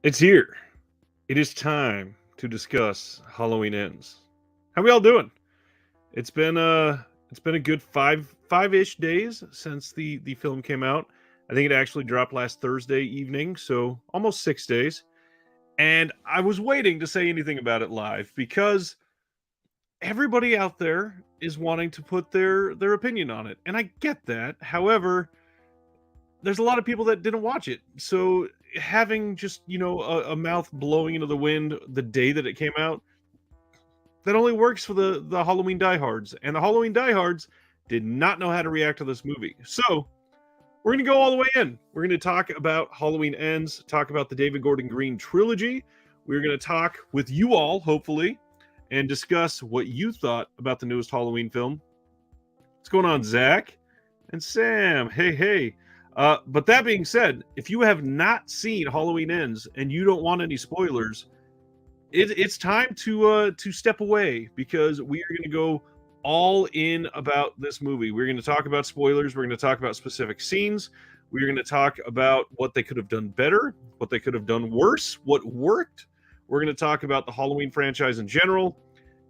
It's here. It is time to discuss Halloween Ends. How we all doing? It's been a good five-ish days since the film came out. I think it actually dropped last Thursday evening, so almost 6 days. And I was waiting to say anything about it live because everybody out there is wanting to put their opinion on it, and I get that. However, there's a lot of people that didn't watch it, so having just a mouth blowing into the wind the day that it came out, that only works for the Halloween diehards, and the Halloween diehards did not know how to react to this movie. So we're gonna go all the way in. We're gonna talk about Halloween Ends, talk about the David Gordon Green trilogy. We're gonna talk with you all, hopefully, and discuss what you thought about the newest Halloween film. What's going on, Zach and Sam? Hey, hey. But that being said, if you have not seen Halloween Ends and you don't want any spoilers, it's time to step away because we are going to go all in about this movie. We're going to talk about spoilers. We're going to talk about specific scenes. We're going to talk about what they could have done better, what they could have done worse, what worked. We're going to talk about the Halloween franchise in general.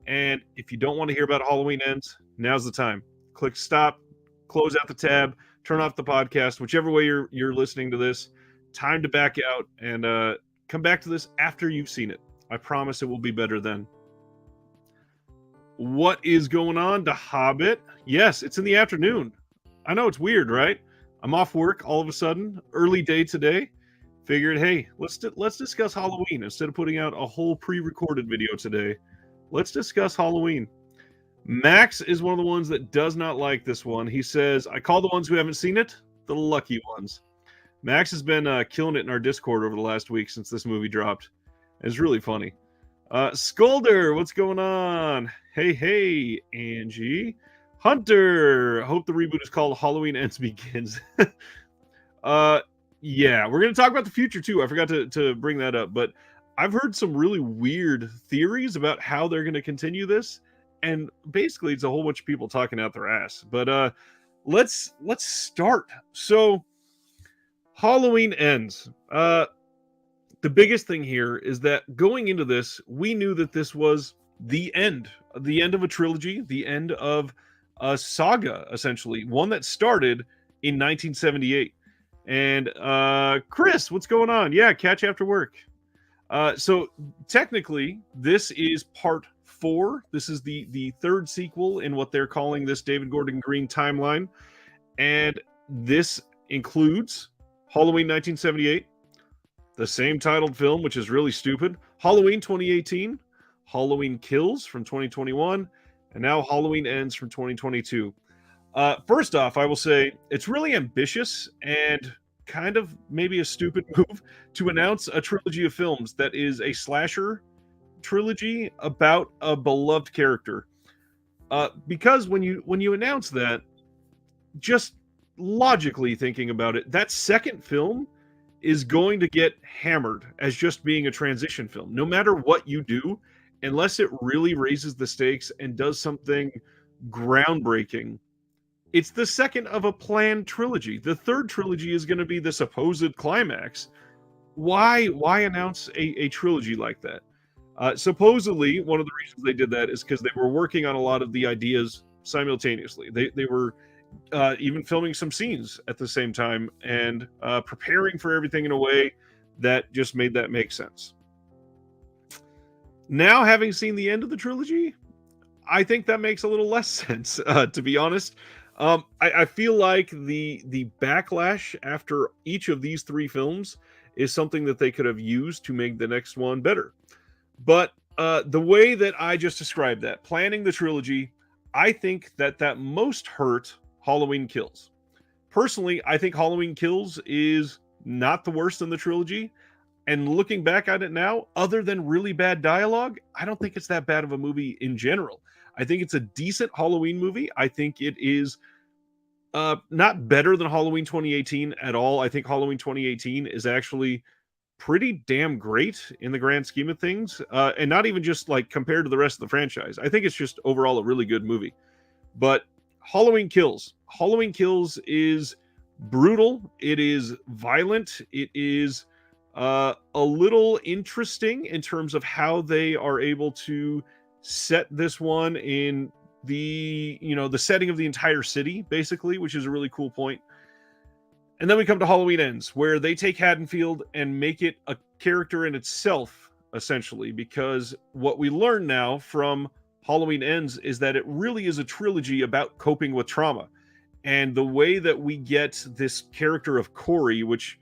And if you don't want to hear about Halloween Ends, now's the time. Click stop, close out the tab, turn off the podcast, whichever way you're listening to this. Time to back out and come back to this after you've seen it. I promise it will be better then. What is going on, The Hobbit? Yes, it's in the afternoon. I know it's weird, right? I'm off work all of a sudden, early day today. Figured, hey, let's discuss Halloween instead of putting out a whole pre-recorded video today. Let's discuss Halloween. Max is one of the ones that does not like this one. He says, I call the ones who haven't seen it the lucky ones. Max has been killing it in our Discord over the last week since this movie dropped. It's really funny. Scolder, what's going on? Hey, hey, Angie. Hunter, hope the reboot is called Halloween Ends Begins. Yeah, we're going to talk about the future too. I forgot to bring that up, but I've heard some really weird theories about how they're going to continue this. And basically, it's a whole bunch of people talking out their ass. But let's start. So, Halloween Ends. The biggest thing here is that going into this, we knew that this was the end of a trilogy, the end of a saga, essentially, one that started in 1978. And Chris, what's going on? Yeah, catch after work. So technically, this is part 4. This is the third sequel in what they're calling this David Gordon Green timeline, and this includes Halloween 1978, the same titled film, which is really stupid, Halloween 2018, Halloween Kills from 2021, and now Halloween Ends from 2022. First off, I will say it's really ambitious and kind of maybe a stupid move to announce a trilogy of films that is a slasher trilogy about a beloved character. Because when you announce that, just logically thinking about it, that second film is going to get hammered as just being a transition film. No matter what you do, unless it really raises the stakes and does something groundbreaking, it's the second of a planned trilogy. The third trilogy is going to be the supposed climax. Why announce a trilogy like that? Supposedly, one of the reasons they did that is because they were working on a lot of the ideas simultaneously. They were even filming some scenes at the same time and preparing for everything in a way that just made that make sense. Now, having seen the end of the trilogy, I think that makes a little less sense, to be honest. I feel like the backlash after each of these 3 films is something that they could have used to make the next one better. But the way that I just described that, planning the trilogy, I think that most hurt Halloween Kills. Personally, I think Halloween Kills is not the worst in the trilogy. And looking back at it now, other than really bad dialogue, I don't think it's that bad of a movie in general. I think it's a decent Halloween movie. I think it is not better than Halloween 2018 at all. I think Halloween 2018 is actually pretty damn great in the grand scheme of things. And not even just like compared to the rest of the franchise. I think it's just overall a really good movie. But Halloween Kills is brutal. It is violent. It is A little interesting in terms of how they are able to set this one in the setting of the entire city, basically, which is a really cool point. And then we come to Halloween Ends, where they take Haddonfield and make it a character in itself, essentially, because what we learn now from Halloween Ends is that it really is a trilogy about coping with trauma. And the way that we get this character of Corey, which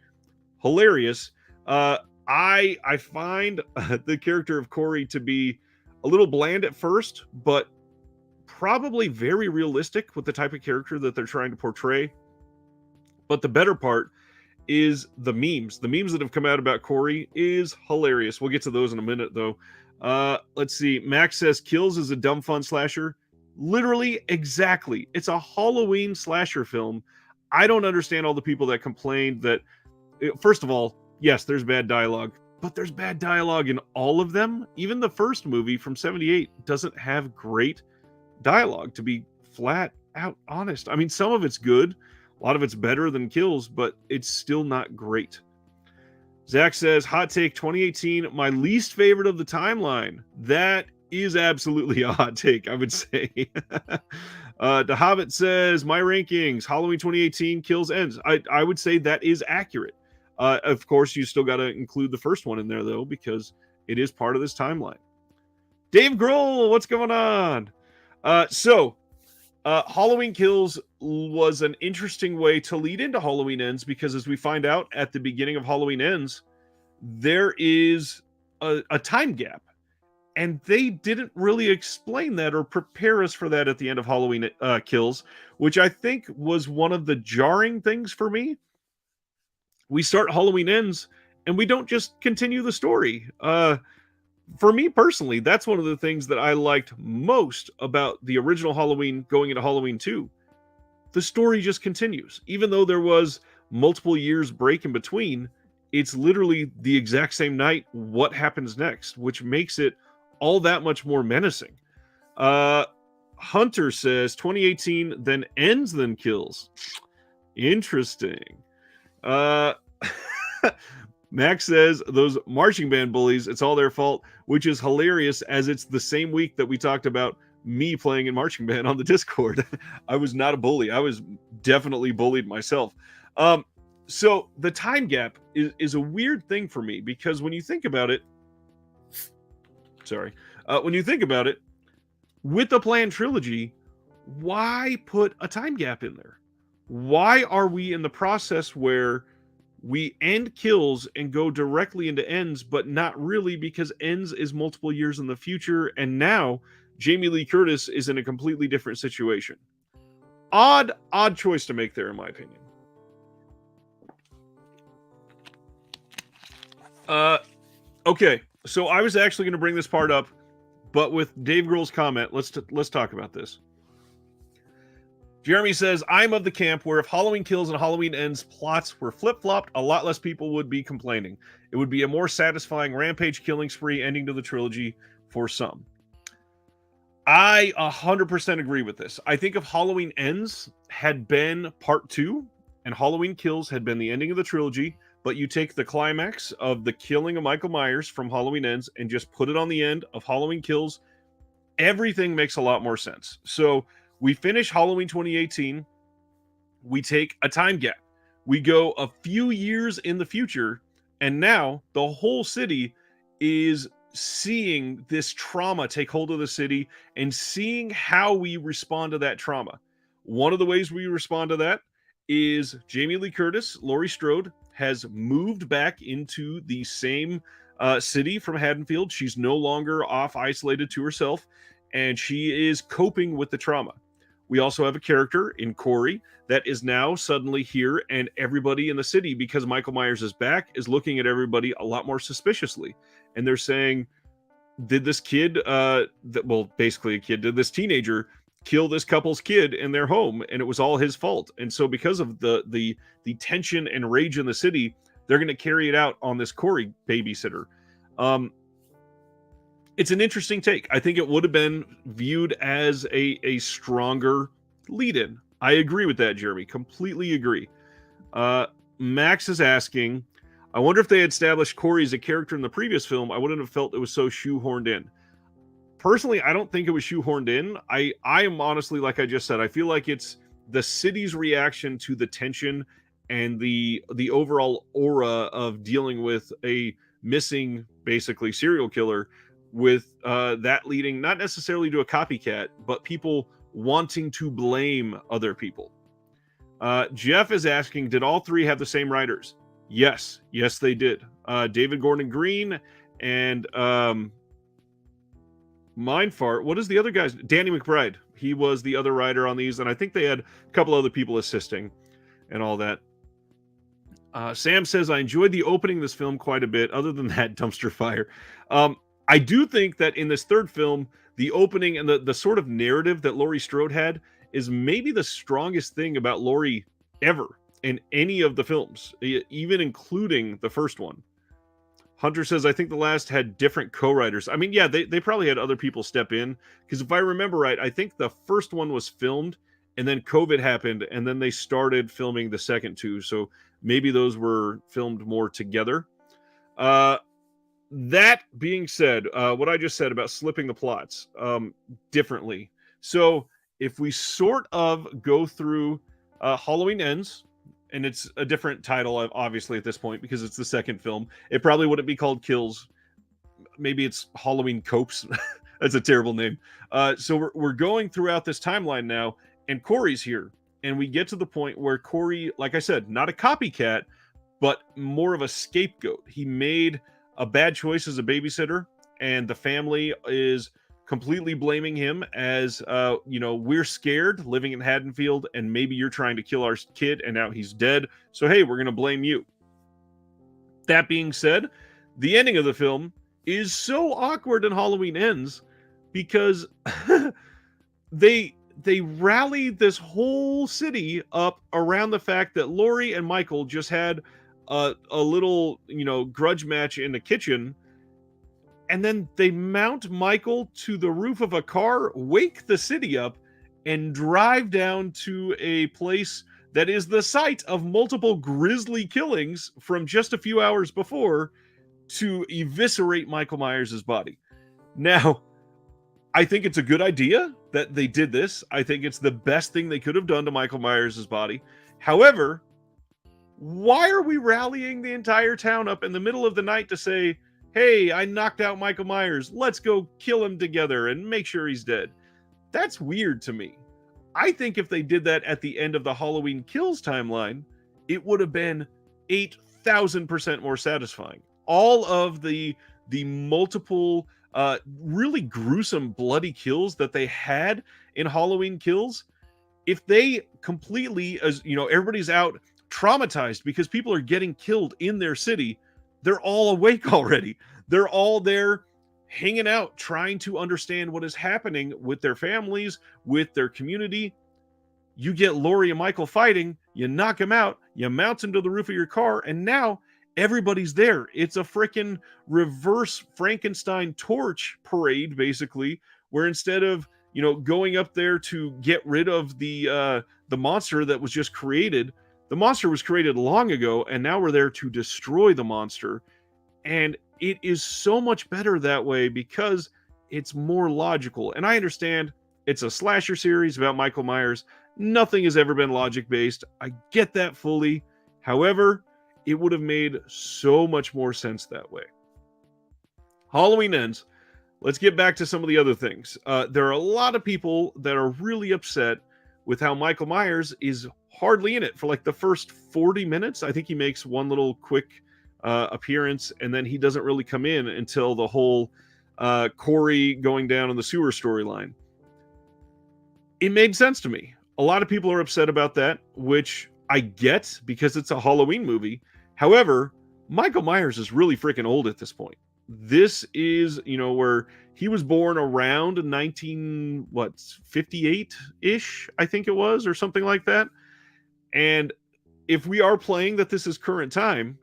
hilarious, I find the character of Corey to be a little bland at first, but probably very realistic with the type of character that they're trying to portray. But the better part is the memes. The memes that have come out about Corey is hilarious. We'll get to those in a minute, though. Let's see. Max says Kills is a dumb fun slasher. Literally, exactly. It's a Halloween slasher film. I don't understand all the people that complained that, first of all, yes, there's bad dialogue, but there's bad dialogue in all of them. Even the first movie from 78 doesn't have great dialogue, to be flat out honest. I mean, some of it's good. A lot of it's better than Kills, but it's still not great. Zach says, hot take 2018, my least favorite of the timeline. That is absolutely a hot take, I would say. The Hobbit says, my rankings, Halloween 2018, Kills Ends. I would say that is accurate. Of course, you still got to include the first one in there, though, because it is part of this timeline. Dave Grohl, what's going on? Halloween Kills was an interesting way to lead into Halloween Ends, because as we find out at the beginning of Halloween Ends, there is a time gap. And they didn't really explain that or prepare us for that at the end of Halloween Kills, which I think was one of the jarring things for me. We start Halloween Ends, and we don't just continue the story. For me personally, that's one of the things that I liked most about the original Halloween going into Halloween 2. The story just continues. Even though there was multiple years break in between, it's literally the exact same night. What happens next? Which makes it all that much more menacing. Hunter says 2018 then ends then kills. Interesting. Max says those marching band bullies, it's all their fault, which is hilarious, as it's the same week that we talked about me playing in marching band on the Discord. I was not a bully. I was definitely bullied myself. So the time gap is a weird thing for me, because when you think about it, with the planned trilogy, why put a time gap in there? Why are we in the process where we end Kills and go directly into Ends, but not really, because Ends is multiple years in the future, and now Jamie Lee Curtis is in a completely different situation. Odd choice to make there, in my opinion. Okay, so I was actually going to bring this part up, but with Dave Grohl's comment, let's talk about this. Jeremy says, I'm of the camp where if Halloween Kills and Halloween Ends plots were flip-flopped, a lot less people would be complaining. It would be a more satisfying rampage killing spree ending to the trilogy for some. I 100% agree with this. I think if Halloween Ends had been part 2 and Halloween Kills had been the ending of the trilogy, but you take the climax of the killing of Michael Myers from Halloween Ends and just put it on the end of Halloween Kills, everything makes a lot more sense. So we finish Halloween 2018. We take a time gap. We go a few years in the future, and now the whole city is seeing this trauma take hold of the city and seeing how we respond to that trauma. One of the ways we respond to that is Jamie Lee Curtis, Laurie Strode, has moved back into the same city from Haddonfield. She's no longer off isolated to herself, and she is coping with the trauma. We also have a character in Corey that is now suddenly here, and everybody in the city, because Michael Myers is back, is looking at everybody a lot more suspiciously. And they're saying, did this kid, basically a kid, did this teenager kill this couple's kid in their home? And it was all his fault. And so because of the tension and rage in the city, they're going to carry it out on this Corey babysitter. It's an interesting take. I think it would have been viewed as a stronger lead-in. I agree with that, Jeremy. Completely agree. Max is asking, I wonder if they had established Corey as a character in the previous film, I wouldn't have felt it was so shoehorned in. Personally, I don't think it was shoehorned in. I am honestly, like I just said, I feel like it's the city's reaction to the tension and the overall aura of dealing with a missing, basically, serial killer, with that leading not necessarily to a copycat, but people wanting to blame other people. Jeff is asking, did all three have the same writers? Yes, they did. David Gordon Green and Mindfart. What is the other guy's? Danny McBride. He was the other writer on these, and I think they had a couple other people assisting and all that. Sam says, I enjoyed the opening of this film quite a bit, other than that dumpster fire. I do think that in this third film, the opening and the sort of narrative that Laurie Strode had is maybe the strongest thing about Laurie ever in any of the films, even including the first one. Hunter says, I think the last had different co-writers. I mean, yeah, they probably had other people step in, because if I remember right, I think the first one was filmed, and then COVID happened, and then they started filming the second two, so maybe those were filmed more together. That being said, what I just said about slipping the plots differently. So if we sort of go through Halloween Ends, and it's a different title, obviously, at this point, because it's the second film. It probably wouldn't be called Kills. Maybe it's Halloween Copes. That's a terrible name. So we're going throughout this timeline now, and Corey's here. And we get to the point where Corey, like I said, not a copycat, but more of a scapegoat. He made a bad choice as a babysitter, and the family is completely blaming him as, we're scared living in Haddonfield, and maybe you're trying to kill our kid, and now he's dead. So, hey, we're going to blame you. That being said, the ending of the film is so awkward in Halloween Ends because they rallied this whole city up around the fact that Laurie and Michael just had a little, grudge match in the kitchen. And then they mount Michael to the roof of a car, wake the city up, and drive down to a place that is the site of multiple grisly killings from just a few hours before to eviscerate Michael Myers' body. Now, I think it's a good idea that they did this. I think it's the best thing they could have done to Michael Myers' body. However, why are we rallying the entire town up in the middle of the night to say, hey, I knocked out Michael Myers, let's go kill him together and make sure he's dead? That's weird to me. I think if they did that at the end of the Halloween Kills timeline, it would have been 8,000% more satisfying. All of the multiple really gruesome bloody kills that they had in Halloween Kills, if they completely, as everybody's out traumatized because people are getting killed in their city, they're all awake already. They're all there hanging out, trying to understand what is happening with their families, with their community. You get Laurie and Michael fighting, you knock them out, you mount them to the roof of your car, and now everybody's there. It's a freaking reverse Frankenstein torch parade, basically, where instead of, going up there to get rid of the monster that was just created, the monster was created long ago, and now we're there to destroy the monster. And it is so much better that way because it's more logical. And I understand it's a slasher series about Michael Myers. Nothing has ever been logic-based. I get that fully. However, it would have made so much more sense that way. Halloween Ends. Let's get back to some of the other things. There are a lot of people that are really upset with how Michael Myers is hardly in it for like the first 40 minutes. I think he makes one little quick appearance, and then he doesn't really come in until the whole Corey going down in the sewer storyline. It made sense to me. A lot of people are upset about that, which I get because it's a Halloween movie. However, Michael Myers is really freaking old at this point. This is, where he was born around 58-ish, I think it was, or something like that. And if we are playing that this is current time,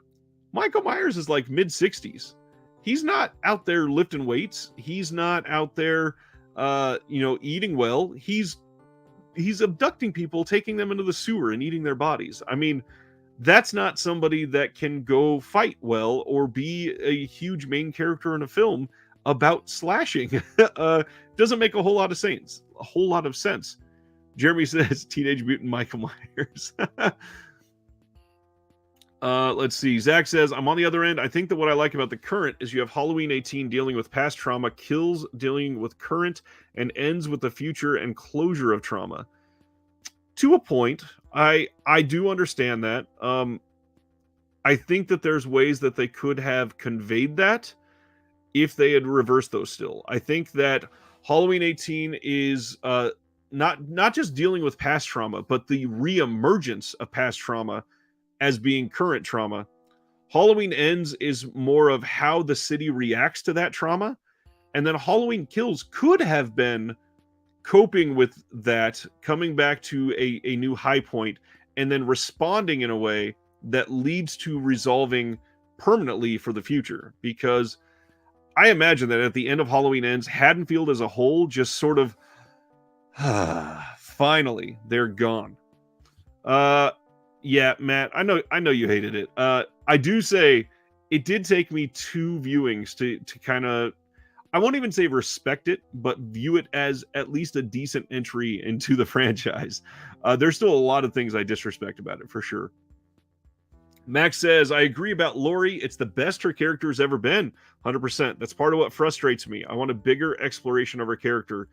Michael Myers is like mid-60s. He's not out there lifting weights. He's not out there, eating well. He's abducting people, taking them into the sewer and eating their bodies. I mean, that's not somebody that can go fight well or be a huge main character in a film about slashing. Doesn't make a whole lot of sense. A whole lot of sense. Jeremy says Teenage Mutant Michael Myers. Let's see. Zach says, I'm on the other end. I think that what I like about the current is you have Halloween 18 dealing with past trauma, Kills dealing with current, and ends with the future and closure of trauma. To a point, I do understand that. I think that there's ways that they could have conveyed that if they had reversed those still. I think that Halloween 18 is not just dealing with past trauma, but the reemergence of past trauma as being current trauma. Halloween Ends is more of how the city reacts to that trauma. And then Halloween Kills could have been coping with that, coming back to a new high point, and then responding in a way that leads to resolving permanently for the future. Because I imagine that at the end of Halloween Ends, Haddonfield as a whole just sort of, finally, they're gone. Yeah, Matt, I know you hated it. I do say it did take me 2 viewings to kind of, I won't even say respect it, but view it as at least a decent entry into the franchise. There's still a lot of things I disrespect about it, for sure. Max says, I agree about Laurie. It's the best her character's ever been. 100%. That's part of what frustrates me. I want a bigger exploration of her character.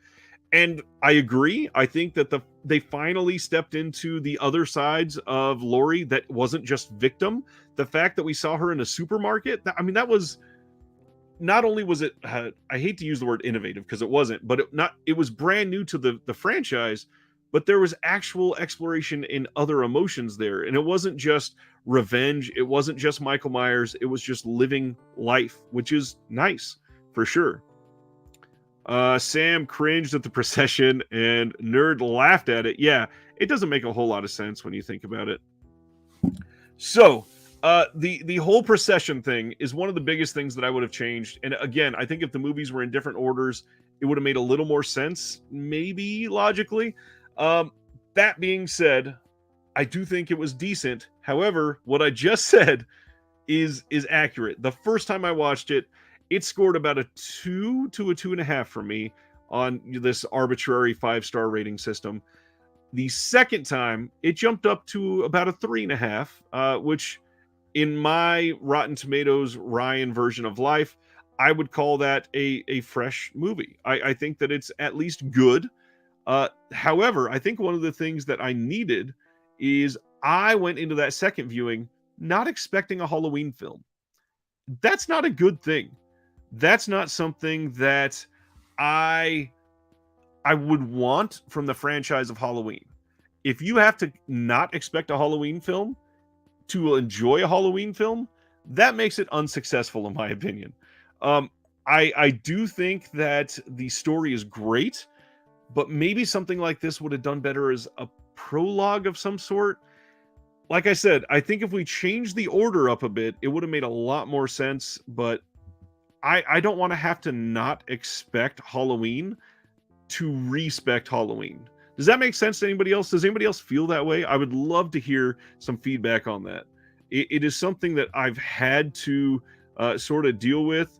And I agree. I think that they finally stepped into the other sides of Laurie that wasn't just victim. The fact that we saw her in a supermarket, that was, not only was it, I hate to use the word innovative because it wasn't, but it was brand new to the franchise, but there was actual exploration in other emotions there. And it wasn't just revenge. It wasn't just Michael Myers. It was just living life, which is nice for sure. Sam cringed at the procession and Nerd laughed at it. Yeah, it doesn't make a whole lot of sense when you think about it. So, the whole procession thing is one of the biggest things that I would have changed. And again, I think if the movies were in different orders, it would have made a little more sense, maybe logically. That being said, I do think it was decent. However, what I just said is accurate. The first time I watched it, it scored about a 2 to a 2.5 for me on this arbitrary 5-star rating system. The second time, it jumped up to about a 3.5, which in my Rotten Tomatoes Ryan version of life, I would call that a fresh movie. I think that it's at least good. However, I think one of the things that I needed is I went into that second viewing not expecting a Halloween film. That's not a good thing. That's not something that I would want from the franchise of Halloween. If you have to not expect a Halloween film to enjoy a Halloween film, that makes it unsuccessful in my opinion. I do think that the story is great, but maybe something like this would have done better as a prologue of some sort. Like I said, I think if we changed the order up a bit, it would have made a lot more sense, but I don't want to have to not expect Halloween to respect Halloween. Does that make sense to anybody else? Does anybody else feel that way? I would love to hear some feedback on that. It is something that I've had to sort of deal with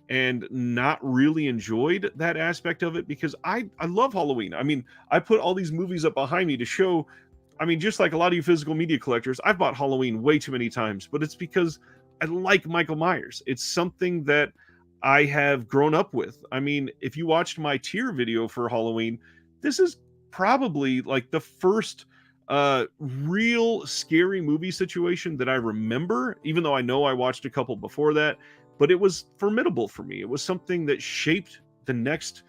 and not really enjoyed that aspect of it because I love Halloween. I mean, I put all these movies up behind me to show, I mean, just like a lot of you physical media collectors, I've bought Halloween way too many times, but it's because I like Michael Myers. It's something that I have grown up with. I mean, if you watched my tier video for Halloween, this is probably like the first real scary movie situation that I remember, even though I know I watched a couple before that, but it was formidable for me. It was something that shaped the next,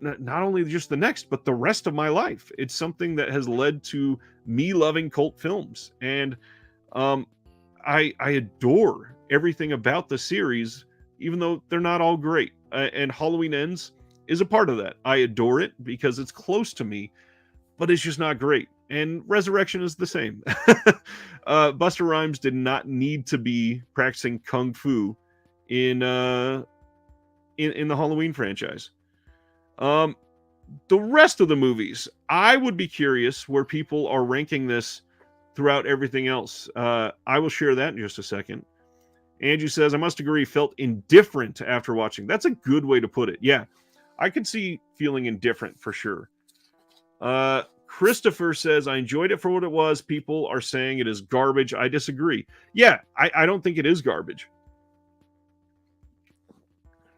not only just the next, but the rest of my life. It's something that has led to me loving cult films. And I adore everything about the series, even though they're not all great. And Halloween Ends is a part of that. I adore it because it's close to me, but it's just not great. And Resurrection is the same. Busta Rhymes did not need to be practicing kung fu in the Halloween franchise. The rest of the movies, I would be curious where people are ranking this throughout everything else. I will share that in just a second. Andrew says, I must agree, felt indifferent after watching. That's a good way to put it. Yeah, I could see feeling indifferent for sure. Christopher says, I enjoyed it for what it was. People are saying it is garbage. I disagree. Yeah, I don't think it is garbage.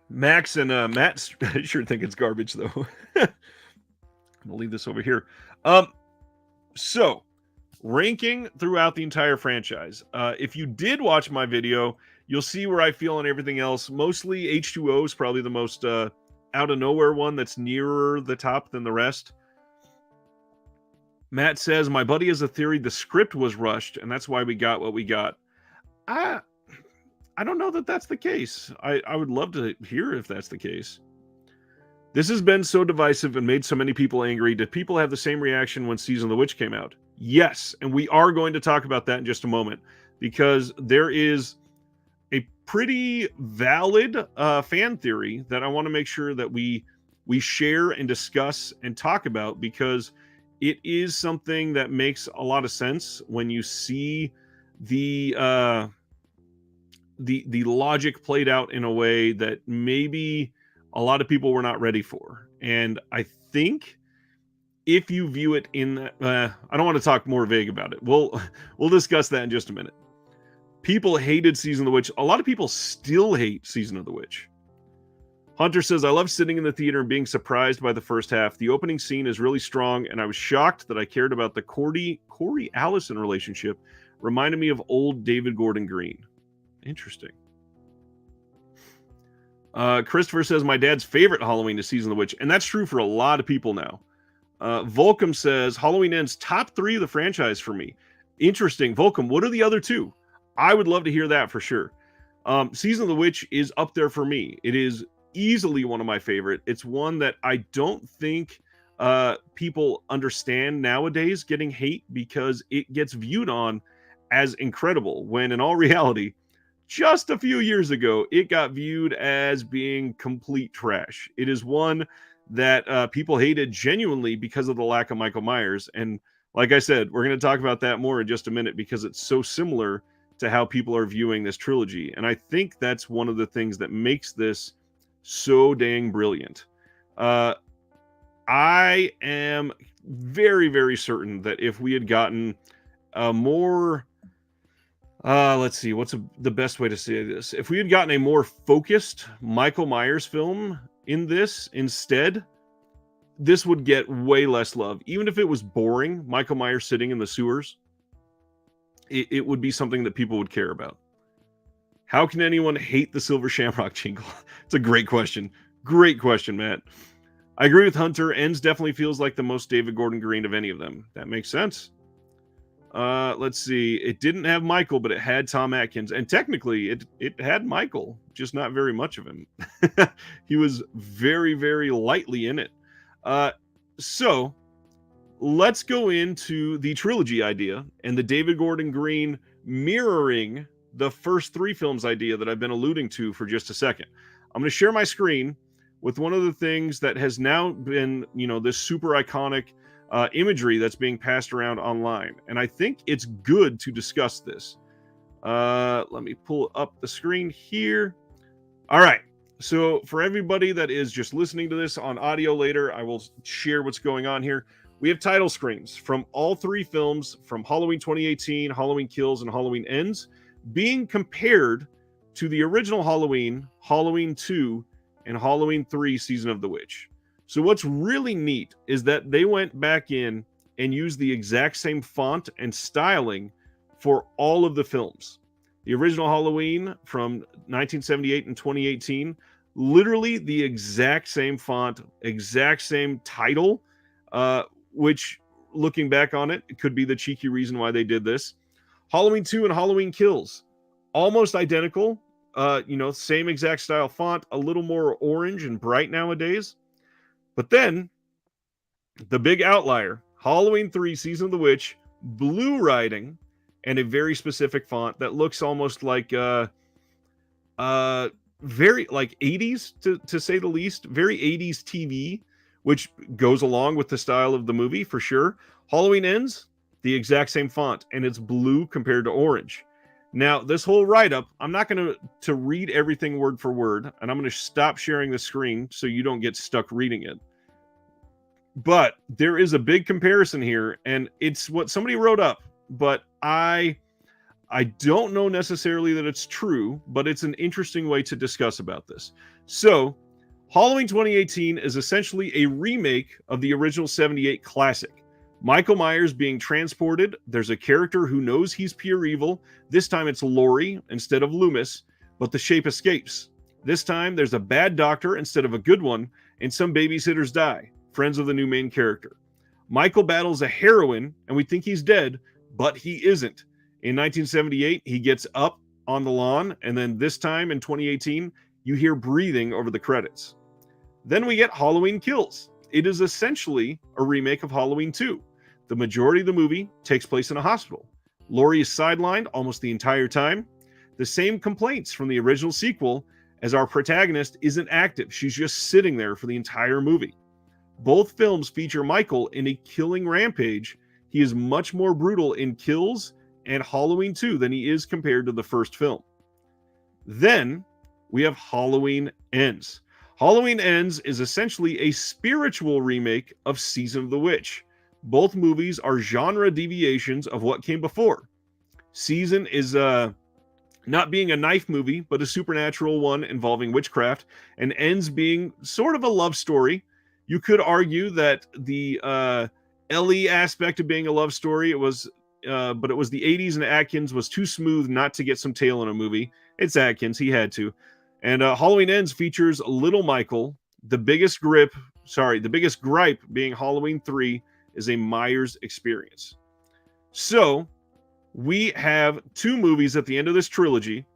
Max and Matt sure think it's garbage, though. I'm gonna leave this over here. So ranking throughout the entire franchise. If you did watch my video, you'll see where I feel on everything else. Mostly H2O is probably the most out of nowhere one that's nearer the top than the rest. Matt says, my buddy has a theory the script was rushed, and that's why we got what we got. I don't know that that's the case. I would love to hear if that's the case. This has been so divisive and made so many people angry. Did people have the same reaction when Season of the Witch came out? Yes, and we are going to talk about that in just a moment, because there is a pretty valid fan theory that I want to make sure that we share and discuss and talk about, because it is something that makes a lot of sense when you see the logic played out in a way that maybe a lot of people were not ready for. And I think if you view it in I don't want to talk more vague about it. We'll discuss that in just a minute. People hated Season of the Witch. A lot of people still hate Season of the Witch. Hunter says, I love sitting in the theater and being surprised by the first half. The opening scene is really strong, and I was shocked that I cared about the Corey Allison relationship. Reminded me of old David Gordon Green. Interesting. Christopher says, my dad's favorite Halloween is Season of the Witch, and that's true for a lot of people now. Volcom says, Halloween Ends top 3 of the franchise for me. Interesting. Volcom, what are the other 2? I would love to hear that for sure. Season of the Witch is up there for me. It is easily one of my favorite. It's one that I don't think people understand nowadays getting hate, because it gets viewed on as incredible, when in all reality, just a few years ago, it got viewed as being complete trash. It is one that people hated genuinely because of the lack of Michael Myers. And like I said, we're going to talk about that more in just a minute, because it's so similar to how people are viewing this trilogy. And I think that's one of the things that makes this so dang brilliant. I am very, very certain that if we had gotten a more... let's see, what's the best way to say this? If we had gotten a more focused Michael Myers film in this instead, this would get way less love. Even if it was boring, Michael Myers sitting in the sewers, it would be something that people would care about. How can anyone hate the Silver Shamrock jingle? It's a great question. Great question, Matt. I agree with Hunter. Ends definitely feels like the most David Gordon Green of any of them. That makes sense. Let's see. It didn't have Michael, but it had Tom Atkins. And technically, it had Michael, just not very much of him. He was very, very lightly in it. So, let's go into the trilogy idea and the David Gordon Green mirroring the first 3 films idea that I've been alluding to for just a second. I'm going to share my screen with one of the things that has now been, this super iconic imagery that's being passed around online. And I think it's good to discuss this. Let me pull up the screen here. All right. So for everybody that is just listening to this on audio later, I will share what's going on here. We have title screens from all 3 films, from Halloween 2018, Halloween Kills, and Halloween Ends, being compared to the original Halloween, Halloween 2, and Halloween 3 Season of the Witch. So what's really neat is that they went back in and used the exact same font and styling for all of the films. The original Halloween from 1978 and 2018, literally the exact same font, exact same title, which, looking back on it, it could be the cheeky reason why they did this. Halloween 2 and Halloween Kills, almost identical, same exact style font, a little more orange and bright nowadays. But then, the big outlier, Halloween 3 Season of the Witch, blue writing, and a very specific font that looks almost like very like 80s to say the least, very 80s TV, which goes along with the style of the movie for sure. Halloween Ends, the exact same font, and it's blue compared to orange. Now, this whole write-up, I'm not going to read everything word for word, and I'm going to stop sharing the screen so you don't get stuck reading it. But there is a big comparison here, and it's what somebody wrote up, but I don't know necessarily that it's true, but it's an interesting way to discuss about this. So, Halloween 2018 is essentially a remake of the original 78 classic. Michael Myers being transported, there's a character who knows he's pure evil. This time it's Laurie instead of Loomis, but the shape escapes. This time there's a bad doctor instead of a good one, and some babysitters die, friends of the new main character. Michael battles a heroine, and we think he's dead, but he isn't. In 1978, he gets up on the lawn, and then this time in 2018, you hear breathing over the credits. Then we get Halloween Kills. It is essentially a remake of Halloween 2. The majority of the movie takes place in a hospital. Laurie is sidelined almost the entire time. The same complaints from the original sequel, as our protagonist isn't active. She's just sitting there for the entire movie. Both films feature Michael in a killing rampage. He is much more brutal in Kills and Halloween 2 than he is compared to the first film. Then we have Halloween Ends. Halloween Ends is essentially a spiritual remake of Season of the Witch. Both movies are genre deviations of what came before. Season is not being a knife movie, but a supernatural one involving witchcraft, and Ends being sort of a love story. You could argue that the Ellie aspect of being a love story, but it was the 80s and Atkins was too smooth not to get some tail in a movie. It's Atkins, he had to. And Halloween Ends features Little Michael. The biggest gripe being Halloween 3 is a Myers experience. So we have two movies at the end of this trilogy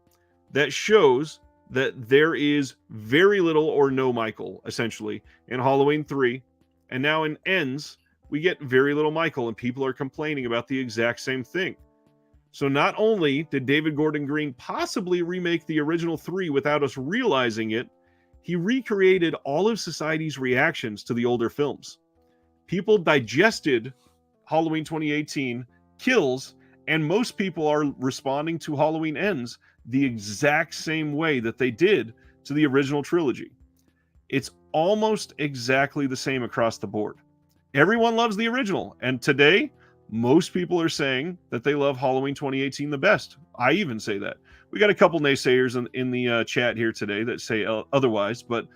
that shows that there is very little or no Michael, essentially, in Halloween 3. And now in Ends, we get very little Michael, and people are complaining about the exact same thing. So not only did David Gordon Green possibly remake the original 3 without us realizing it, he recreated all of society's reactions to the older films. People digested Halloween 2018, Kills, and most people are responding to Halloween Ends the exact same way that they did to the original trilogy. It's almost exactly the same across the board. Everyone loves the original, and today, most people are saying that they love Halloween 2018 the best. I even say that. We got a couple naysayers in the chat here today that say otherwise, but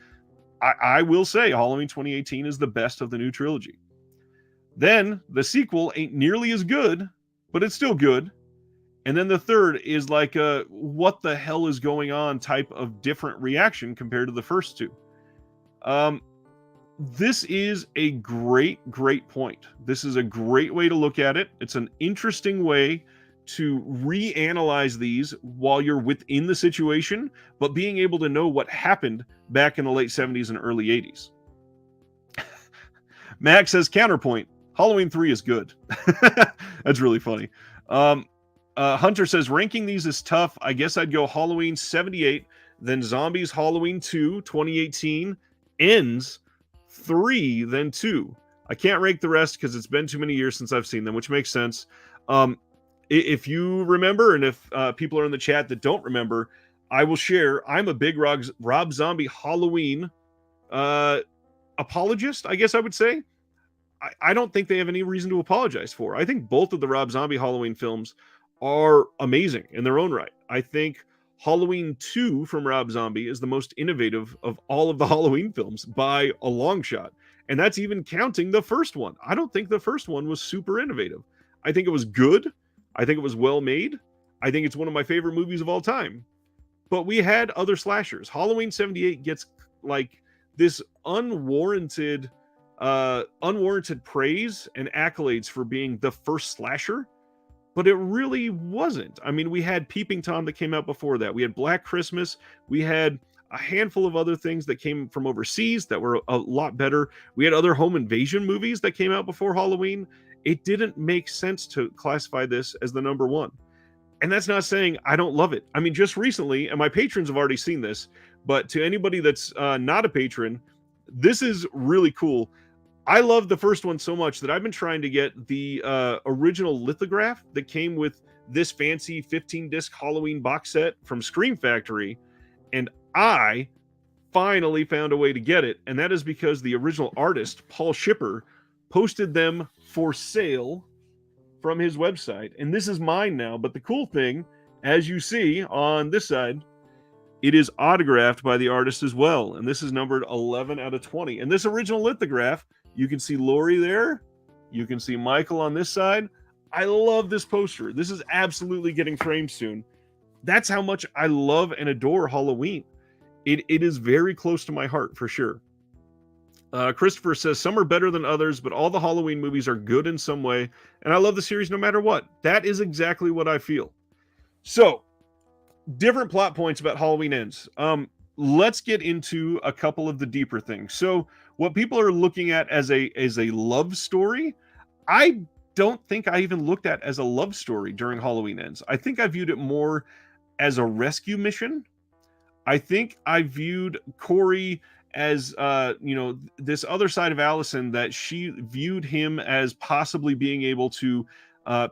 I will say Halloween 2018 is the best of the new trilogy. Then the sequel ain't nearly as good, but it's still good. And then the third is like a what the hell is going on type of different reaction compared to the first two. This is a great point. This is a great way to look at it. It's an interesting way to reanalyze these while you're within the situation, but being able to know what happened back in the late 70s and early 80s. Max says, counterpoint, Halloween 3 is good. That's really funny. Hunter says, ranking these is tough. I guess I'd go Halloween 78, then Zombies Halloween 2, 2018, Ends 3, then 2. I can't rank the rest because it's been too many years since I've seen them, which makes sense. If you remember, and if people are in the chat that don't remember, I will share. I'm a big Rob Zombie Halloween apologist, I guess I would say. I don't think they have any reason to apologize for. I think both of the Rob Zombie Halloween films are amazing in their own right. I think Halloween 2 from Rob Zombie is the most innovative of all of the Halloween films by a long shot. And that's even counting the first one. I don't think the first one was super innovative. I think it was good. I think it was well made. I think it's one of my favorite movies of all time. But we had other slashers. Halloween 78 gets like this unwarranted praise and accolades for being the first slasher, but it really wasn't. I mean, we had Peeping Tom that came out before that. We had Black Christmas. We had a handful of other things that came from overseas that were a lot better. We had other home invasion movies that came out before Halloween. It didn't make sense to classify this as the number one. And that's not saying I don't love it. I mean, just recently, and my patrons have already seen this, but to anybody that's not a patron, this is really cool. I love the first one so much that I've been trying to get the original lithograph that came with this fancy 15-disc Halloween box set from Scream Factory, and I finally found a way to get it, and that is because the original artist, Paul Shipper, posted them for sale from his website. And this is mine now, but the cool thing, as you see on this side, it is autographed by the artist as well, and this is numbered 11 out of 20. And this original lithograph, you can see Laurie there, you can see Michael on this side. I love this poster. This is absolutely getting framed soon. That's how much I love and adore Halloween. It is very close to my heart, for sure. Christopher says, some are better than others, but all the Halloween movies are good in some way, and I love the series no matter what. That is exactly what I feel. So, different plot points about Halloween Ends. Let's get into a couple of the deeper things. So, what people are looking at as a love story, I don't think I even looked at as a love story during Halloween Ends. I think I viewed it more as a rescue mission. I think I viewed Corey as, this other side of Allison, that she viewed him as possibly being able to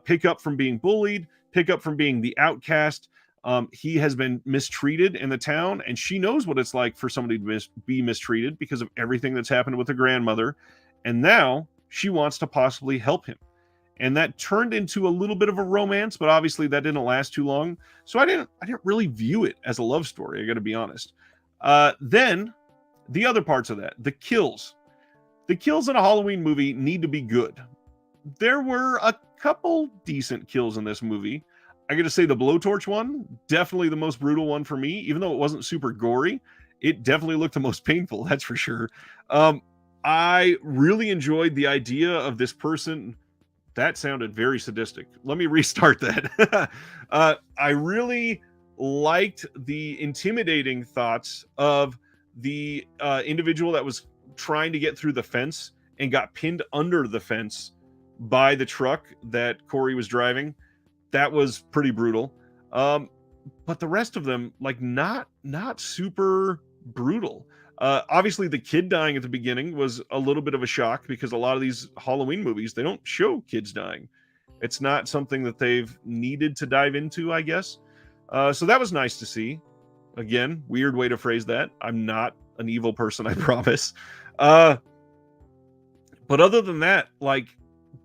pick up from being bullied, pick up from being the outcast. He has been mistreated in the town, and she knows what it's like for somebody to be mistreated because of everything that's happened with her grandmother. And now she wants to possibly help him. And that turned into a little bit of a romance, but obviously that didn't last too long. So I didn't really view it as a love story, I got to be honest. Then the other parts of that, the kills. The kills in a Halloween movie need to be good. There were a couple decent kills in this movie. I got to say the blowtorch one, definitely the most brutal one for me, even though it wasn't super gory. It definitely looked the most painful, that's for sure. I really enjoyed the idea of this person. That sounded very sadistic. Let me restart that. I really liked the intimidating thoughts of the individual that was trying to get through the fence and got pinned under the fence by the truck that Corey was driving. That was pretty brutal. But the rest of them, like, not super brutal. Obviously, the kid dying at the beginning was a little bit of a shock because a lot of these Halloween movies, they don't show kids dying. It's not something that they've needed to dive into, I guess. So that was nice to see. Again, weird way to phrase that. I'm not an evil person, I promise. But other than that, like,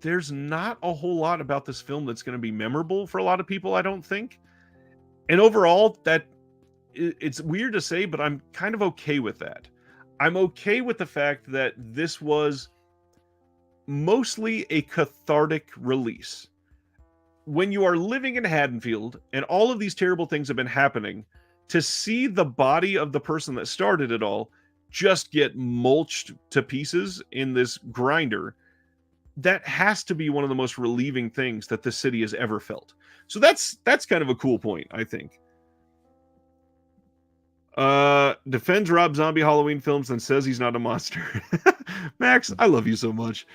there's not a whole lot about this film that's going to be memorable for a lot of people, I don't think. And overall, it's weird to say, but I'm kind of okay with that. I'm okay with the fact that this was mostly a cathartic release. When you are living in Haddonfield and all of these terrible things have been happening, to see the body of the person that started it all just get mulched to pieces in this grinder, that has to be one of the most relieving things that the city has ever felt. So that's kind of a cool point, I think. Defends Rob Zombie Halloween films and says he's not a monster. Max, I love you so much.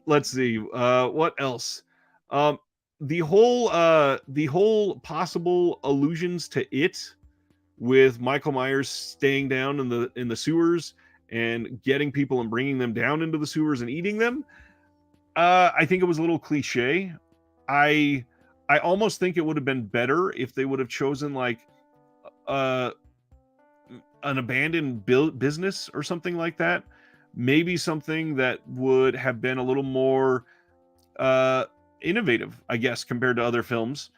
Let's see. What else? The whole possible allusions to it, with Michael Myers staying down in the sewers and getting people and bringing them down into the sewers and eating them. I think it was a little cliche. I almost think it would have been better if they would have chosen like an abandoned business or something like that. Maybe something that would have been a little more innovative, I guess, compared to other films.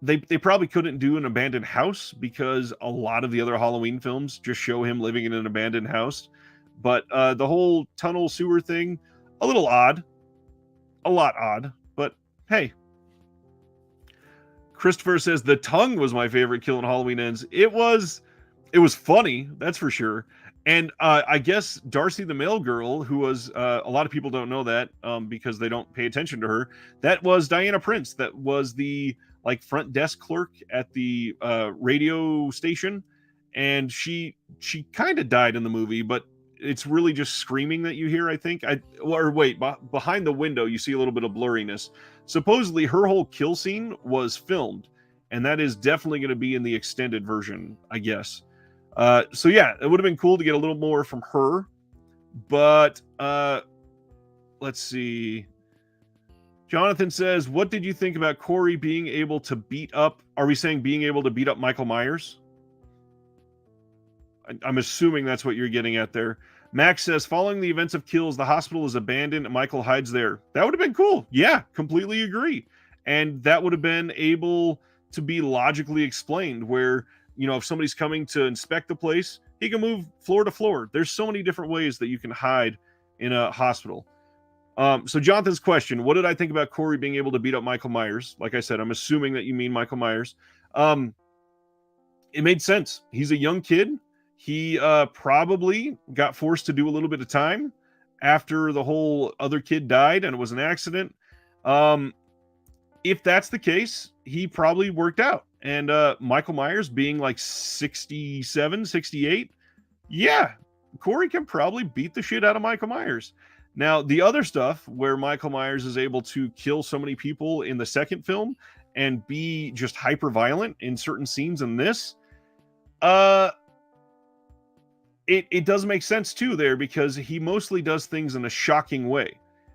They probably couldn't do an abandoned house because a lot of the other Halloween films just show him living in an abandoned house. But the whole tunnel sewer thing, a little odd. A lot odd. But hey. Christopher says the tongue was my favorite kill in Halloween Ends. It was funny, that's for sure. And I guess Darcy the Mail Girl, who was a lot of people don't know that because they don't pay attention to her. That was Diana Prince. That was the like front desk clerk at the radio station, and she kind of died in the movie, but it's really just screaming that you hear, I think. Behind the window you see a little bit of blurriness. Supposedly her whole kill scene was filmed, and that is definitely going to be in the extended version, I guess. So yeah, it would have been cool to get a little more from her. But let's see. Jonathan says, what did you think about Corey being able to beat up? Are we saying being able to beat up Michael Myers? I'm assuming that's what you're getting at there. Max says, following the events of Kills, the hospital is abandoned and Michael hides there. That would have been cool. Yeah, completely agree. And that would have been able to be logically explained where, if somebody's coming to inspect the place, he can move floor to floor. There's so many different ways that you can hide in a hospital. So Jonathan's question, what did I think about Corey being able to beat up Michael Myers? Like I said, I'm assuming that you mean Michael Myers. It made sense. He's a young kid. He probably got forced to do a little bit of time after the whole other kid died and it was an accident. If that's the case, he probably worked out. And Michael Myers being like 67, 68, yeah, Corey can probably beat the shit out of Michael Myers. Now, the other stuff where Michael Myers is able to kill so many people in the second film and be just hyper violent in certain scenes in this, it does make sense too there because he mostly does things in a shocking way.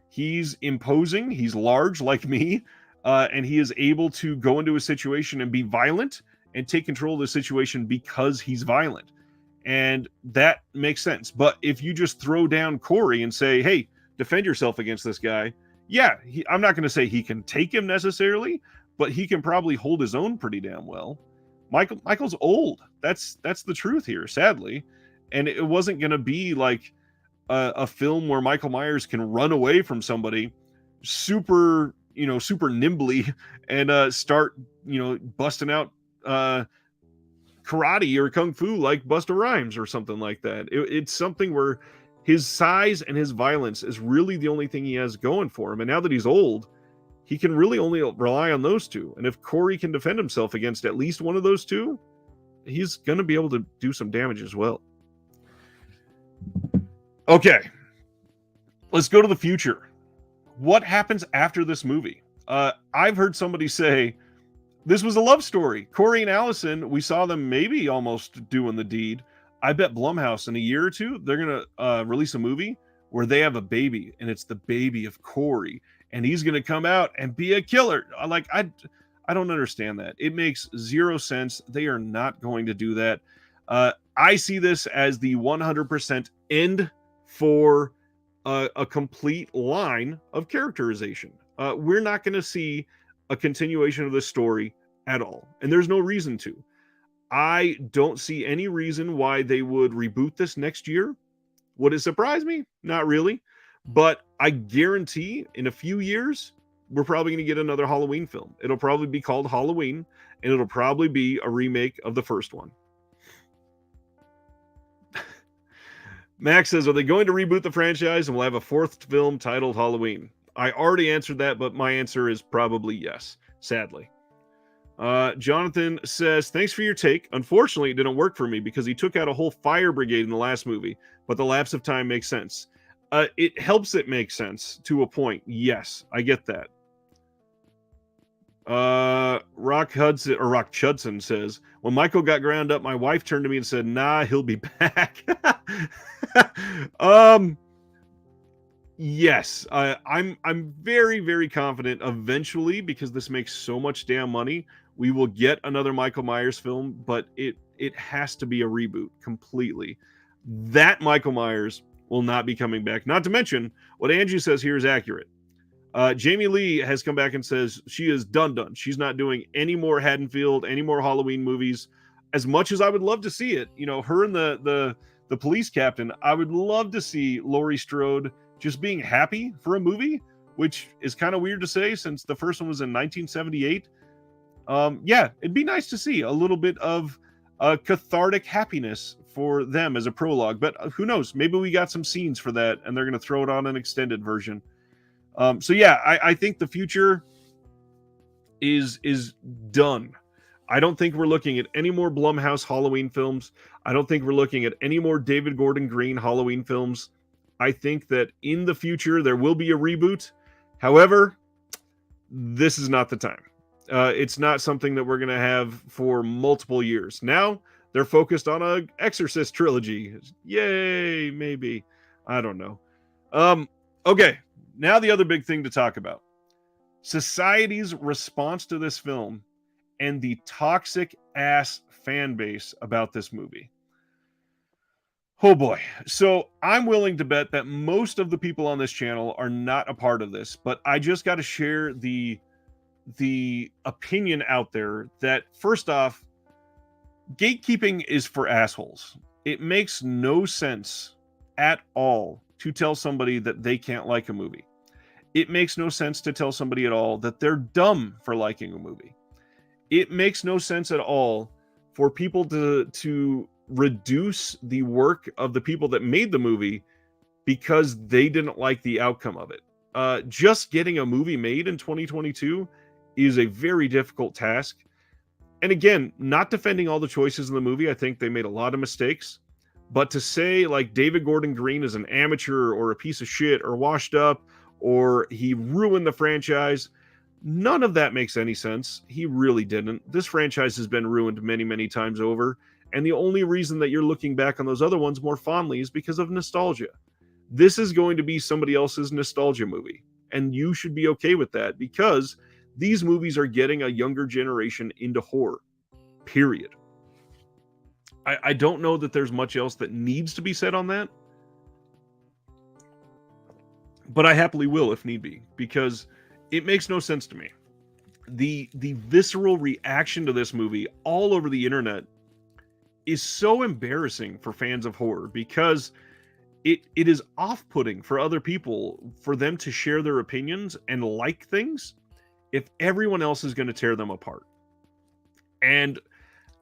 He's imposing, he's large like me, and he is able to go into a situation and be violent and take control of the situation because he's violent. And that makes sense. But if you just throw down Corey and say, hey, defend yourself against this guy, yeah, I'm not going to say he can take him necessarily, but he can probably hold his own pretty damn well. Michael's old. That's the truth here, sadly. And it wasn't going to be like a film where Michael Myers can run away from somebody super nimbly and start, busting out karate or kung fu like Busta Rhymes or something like that. It's something where his size and his violence is really the only thing he has going for him. And now that he's old, he can really only rely on those two. And if Corey can defend himself against at least one of those two, he's going to be able to do some damage as well. Okay, let's go to the future. What happens after this movie? I've heard somebody say, this was a love story. Corey and Allison, we saw them maybe almost doing the deed. I bet Blumhouse in a year or two, they're going to release a movie where they have a baby, and it's the baby of Corey, and he's going to come out and be a killer. I don't understand that. It makes zero sense. They are not going to do that. I see this as the 100% end for a complete line of characterization. We're not going to see a continuation of this story at all. And there's no reason to. I don't see any reason why they would reboot this next year. Would it surprise me? Not really. But I guarantee in a few years, we're probably going to get another Halloween film. It'll probably be called Halloween, and it'll probably be a remake of the first one. Max says, are they going to reboot the franchise and we'll have a fourth film titled Halloween? I already answered that, but my answer is probably yes, sadly. Jonathan says, thanks for your take. Unfortunately, it didn't work for me because he took out a whole fire brigade in the last movie, but the lapse of time makes sense. It helps it make sense to a point. Yes, I get that. Rock Chudson says, when Michael got ground up, my wife turned to me and said, nah, he'll be back. Yes, I'm very, very confident eventually, because this makes so much damn money, we will get another Michael Myers film, but it has to be a reboot completely. That Michael Myers will not be coming back. Not to mention, what Angie says here is accurate. Jamie Lee has come back and says she is done. She's not doing any more Haddonfield, any more Halloween movies. As much as I would love to see it, her and the police captain, I would love to see Laurie Strode just being happy for a movie, which is kind of weird to say since the first one was in 1978. Yeah, it'd be nice to see a little bit of cathartic happiness for them as a prologue, but who knows? Maybe we got some scenes for that and they're going to throw it on an extended version. So yeah, I think the future is done. I don't think we're looking at any more Blumhouse Halloween films. I don't think we're looking at any more David Gordon Green Halloween films. I think that in the future there will be a reboot. However, this is not the time. It's not something that we're going to have for multiple years. Now they're focused on a Exorcist trilogy. Yay, maybe. I don't know. Okay, now the other big thing to talk about. Society's response to this film and the toxic ass fan base about this movie. Oh boy. So I'm willing to bet that most of the people on this channel are not a part of this, but I just got to share the opinion out there that first off, gatekeeping is for assholes. It makes no sense at all to tell somebody that they can't like a movie. It makes no sense to tell somebody at all that they're dumb for liking a movie. It makes no sense at all for people to reduce the work of the people that made the movie because they didn't like the outcome of it. Just getting a movie made in 2022 is a very difficult task. And again, not defending all the choices in the movie. I think they made a lot of mistakes. But to say like David Gordon Green is an amateur or a piece of shit or washed up or he ruined the franchise, none of that makes any sense. He really didn't. This franchise has been ruined many, many times over. And the only reason that you're looking back on those other ones more fondly is because of nostalgia. This is going to be somebody else's nostalgia movie. And you should be okay with that because these movies are getting a younger generation into horror. Period. I don't know that there's much else that needs to be said on that. But I happily will if need be, because it makes no sense to me. The visceral reaction to this movie all over the internet is so embarrassing for fans of horror because it is off-putting for other people for them to share their opinions and like things if everyone else is going to tear them apart. And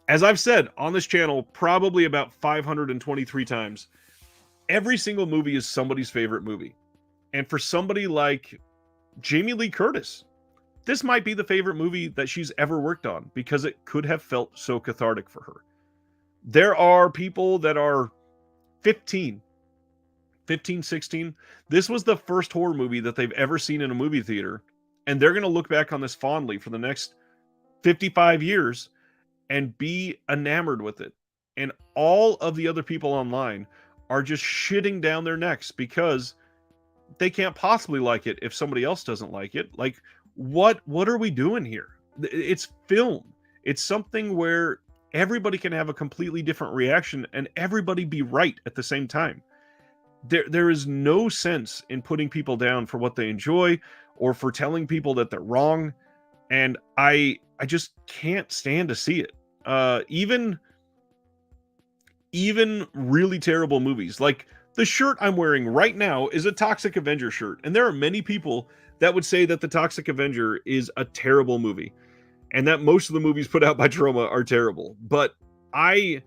as I've said on this channel probably about 523 times, every single movie is somebody's favorite movie. And for somebody like Jamie Lee Curtis, this might be the favorite movie that she's ever worked on because it could have felt so cathartic for her. There are people that are 15, 16. This was the first horror movie that they've ever seen in a movie theater. And they're going to look back on this fondly for the next 55 years and be enamored with it. And all of the other people online are just shitting down their necks because they can't possibly like it if somebody else doesn't like it. Like, what are we doing here? It's film. It's something where everybody can have a completely different reaction and everybody be right at the same time. There is no sense in putting people down for what they enjoy or for telling people that they're wrong. And I just can't stand to see it. Even really terrible movies. Like the shirt I'm wearing right now is a Toxic Avenger shirt. And there are many people that would say that the Toxic Avenger is a terrible movie. And that most of the movies put out by Troma are terrible. But I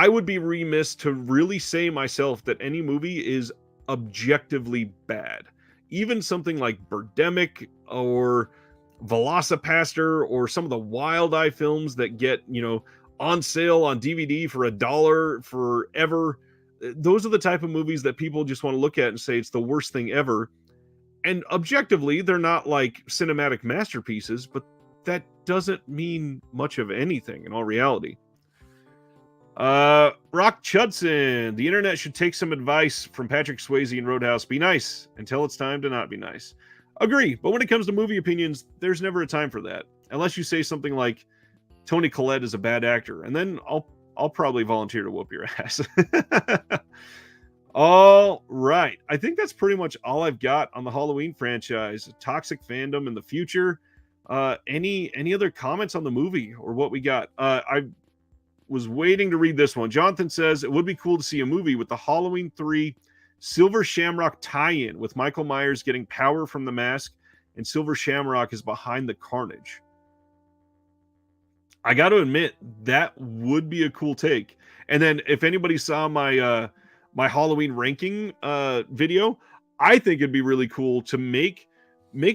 would be remiss to really say myself that any movie is objectively bad. Even something like Birdemic or Velocipaster or some of the Wild Eye films that get, on sale on DVD for $1 forever. Those are the type of movies that people just want to look at and say it's the worst thing ever. And objectively, they're not like cinematic masterpieces, but that doesn't mean much of anything in all reality. Rock Chudson, the internet should take some advice from Patrick Swayze and Roadhouse. Be nice until it's time to not be nice. Agree, but when it comes to movie opinions, there's never a time for that. Unless you say something like Toni Collette is a bad actor, and then I'll probably volunteer to whoop your ass. All right. I think that's pretty much all I've got on the Halloween franchise. Toxic fandom in the future. Any other comments on the movie or what we got? I was waiting to read this one. Jonathan says it would be cool to see a movie with the Halloween 3 Silver Shamrock tie-in with Michael Myers getting power from the mask and Silver Shamrock is behind the carnage. I got to admit, that would be a cool take. And then if anybody saw my my Halloween ranking video, I think it'd be really cool to make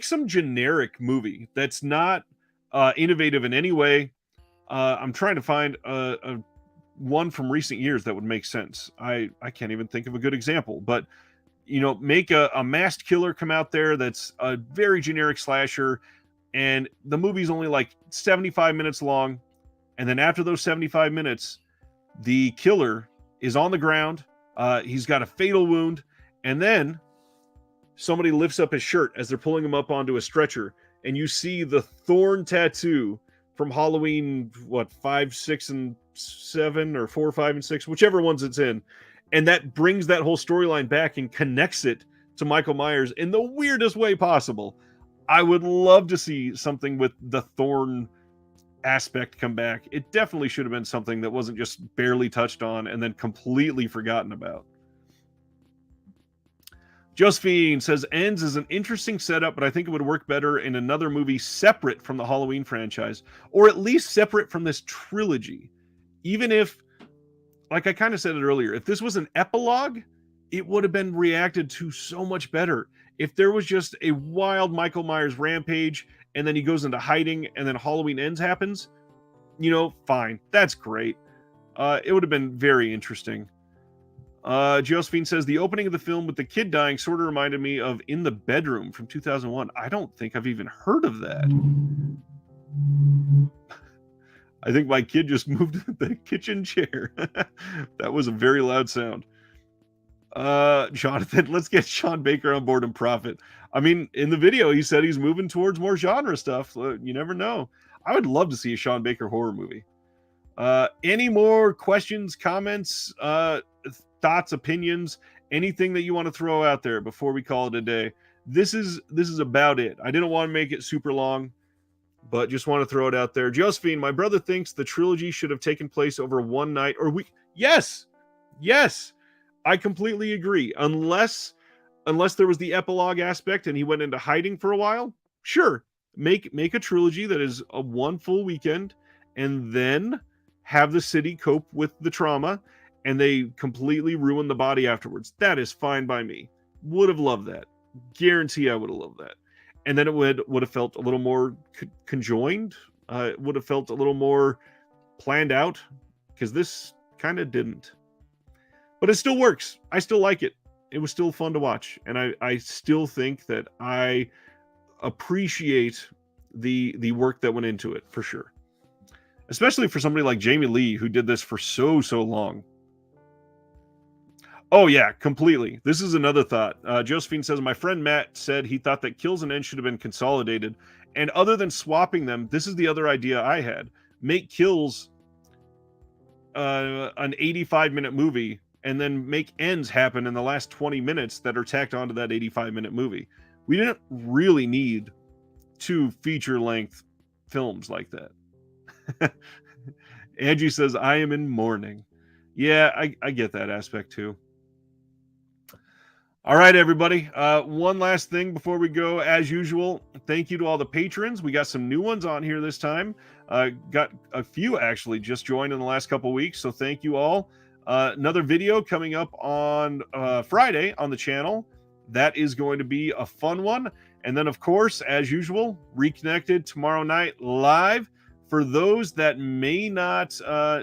some generic movie that's not innovative in any way. I'm trying to find a one from recent years that would make sense. I can't even think of a good example, but make a masked killer come out there that's a very generic slasher, and the movie's only like 75 minutes long, and then after those 75 minutes, the killer is on the ground He's got a fatal wound, and then somebody lifts up his shirt as they're pulling him up onto a stretcher, and you see the thorn tattoo from Halloween, 5, 6, and 7, or 4, 5, and 6, whichever ones it's in. And that brings that whole storyline back and connects it to Michael Myers in the weirdest way possible. I would love to see something with the thorn aspect come back. It definitely should have been something that wasn't just barely touched on and then completely forgotten about. Josephine says, Ends is an interesting setup, but I think it would work better in another movie separate from the Halloween franchise, or at least separate from this trilogy. Even if, like I kind of said it earlier, if this was an epilogue, it would have been reacted to so much better. If there was just a wild Michael Myers rampage, and then he goes into hiding, and then Halloween Ends happens, fine. That's great. It would have been very interesting. Josephine says, the opening of the film with the kid dying sort of reminded me of In the Bedroom from 2001. I don't think I've even heard of that. I think my kid just moved the kitchen chair. That was a very loud sound. Jonathan, let's get Sean Baker on board and Prophet. I mean, in the video, he said he's moving towards more genre stuff. You never know. I would love to see a Sean Baker horror movie. Any more questions, comments, thoughts, opinions, anything that you want to throw out there before we call it a day? This is about it. I didn't want to make it super long, but just want to throw it out there. Josephine, my brother thinks the trilogy should have taken place over one night or week. Yes, I completely agree. Unless there was the epilogue aspect and he went into hiding for a while, sure, make a trilogy that is a one full weekend, and then have the city cope with the trauma, and they completely ruin the body afterwards. That is fine by me. Would have loved that. Guarantee I would have loved that. And then it would have felt a little more conjoined. It would have felt a little more planned out, because this kind of didn't. But it still works. I still like it. It was still fun to watch. And I still think that I appreciate the work that went into it, for sure. Especially for somebody like Jamie Lee, who did this for so long. Oh, yeah, completely. This is another thought. Josephine says, my friend Matt said he thought that Kills and Ends should have been consolidated. And other than swapping them, this is the other idea I had. Make Kills an 85-minute movie, and then make Ends happen in the last 20 minutes that are tacked onto that 85-minute movie. We didn't really need 2 feature-length films like that. Angie says, I am in mourning. Yeah, I get that aspect too. All right, everybody. One last thing before we go. As usual, thank you to all the patrons. We got some new ones on here this time. Got a few actually just joined in the last couple weeks, so thank you all. Another video coming up on Friday on the channel. That is going to be a fun one. And then, of course, as usual, Reconnected tomorrow night live. For those that may not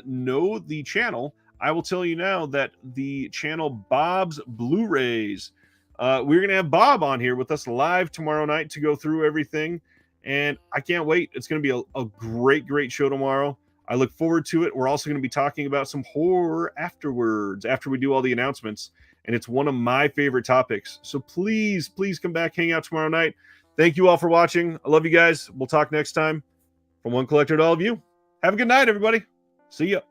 know the channel, I will tell you now that the channel Bob's Blu-rays, we're going to have Bob on here with us live tomorrow night to go through everything. And I can't wait. It's going to be a great show tomorrow. I look forward to it. We're also going to be talking about some horror afterwards, after we do all the announcements. And it's one of my favorite topics. So please come back, hang out tomorrow night. Thank you all for watching. I love you guys. We'll talk next time. From one collector to all of you, have a good night, everybody. See ya.